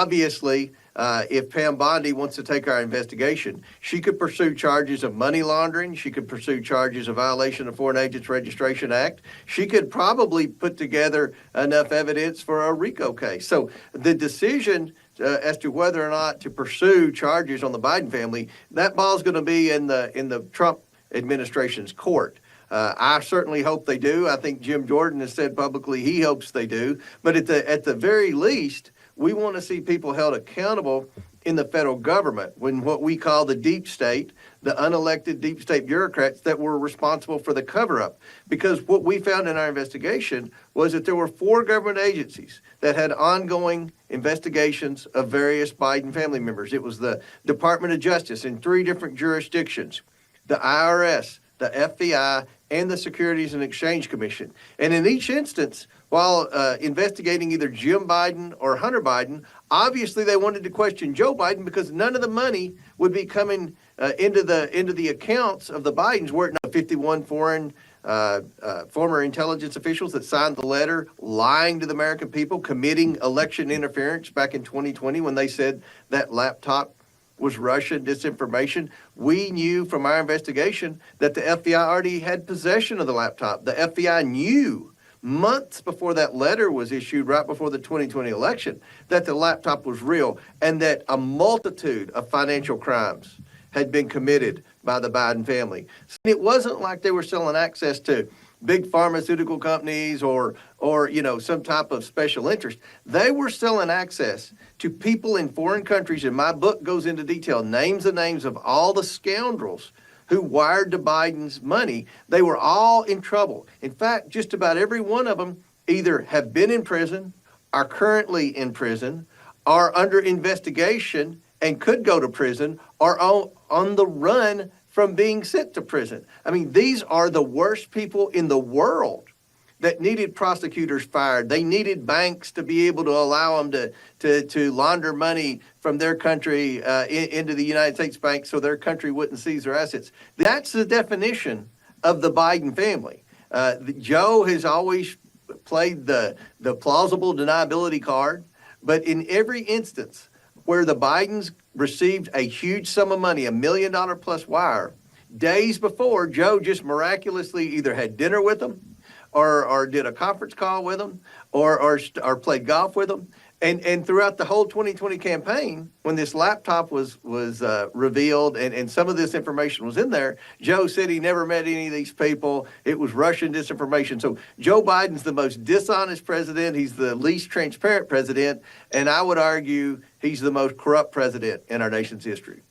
obviously, if Pam Bondi wants to take our investigation, she could pursue charges of money laundering. She could pursue charges of violation of Foreign Agents Registration Act. She could probably put together enough evidence for a RICO case. So the decision as to whether or not to pursue charges on the Biden family, that ball's going to be in the Trump administration's court. I certainly hope they do. I think Jim Jordan has said publicly he hopes they do. But at the very least, we want to see people held accountable in the federal government when what we call the deep state, the unelected deep state bureaucrats that were responsible for the cover-up. Because what we found in our investigation was that there were 4 government agencies that had ongoing investigations of various Biden family members. It was the Department of Justice in 3 different jurisdictions, the IRS, the FBI, and the Securities and Exchange Commission. And in each instance, while investigating either Jim Biden or Hunter Biden, obviously they wanted to question Joe Biden because none of the money would be coming into the accounts of the Bidens, were it not 51 former intelligence officials that signed the letter lying to the American people, committing election interference back in 2020 when they said that laptop was Russian disinformation. We knew from our investigation that the FBI already had possession of the laptop. The FBI knew months before that letter was issued, right before the 2020 election, that the laptop was real and that a multitude of financial crimes had been committed by the Biden family. It wasn't like they were selling access to big pharmaceutical companies or some type of special interest. They were selling access to people in foreign countries, and my book goes into detail, names of all the scoundrels who wired to Biden's money. They were all in trouble. In fact, just about every one of them either have been in prison, are currently in prison, are under investigation and could go to prison, or on the run from being sent to prison. I mean, these are the worst people in the world that needed prosecutors fired. They needed banks to be able to allow them to launder money from their country into the United States bank so their country wouldn't seize their assets. That's the definition of the Biden family. Joe has always played the plausible deniability card, but in every instance where the Bidens received a huge sum of money, $1 million plus wire, days before, Joe just miraculously either had dinner with them or did a conference call with them or played golf with them. And throughout the whole 2020 campaign, when this laptop was revealed and some of this information was in there, Joe said he never met any of these people. It was Russian disinformation. So Joe Biden's the most dishonest president. He's the least transparent president. And I would argue he's the most corrupt president in our nation's history.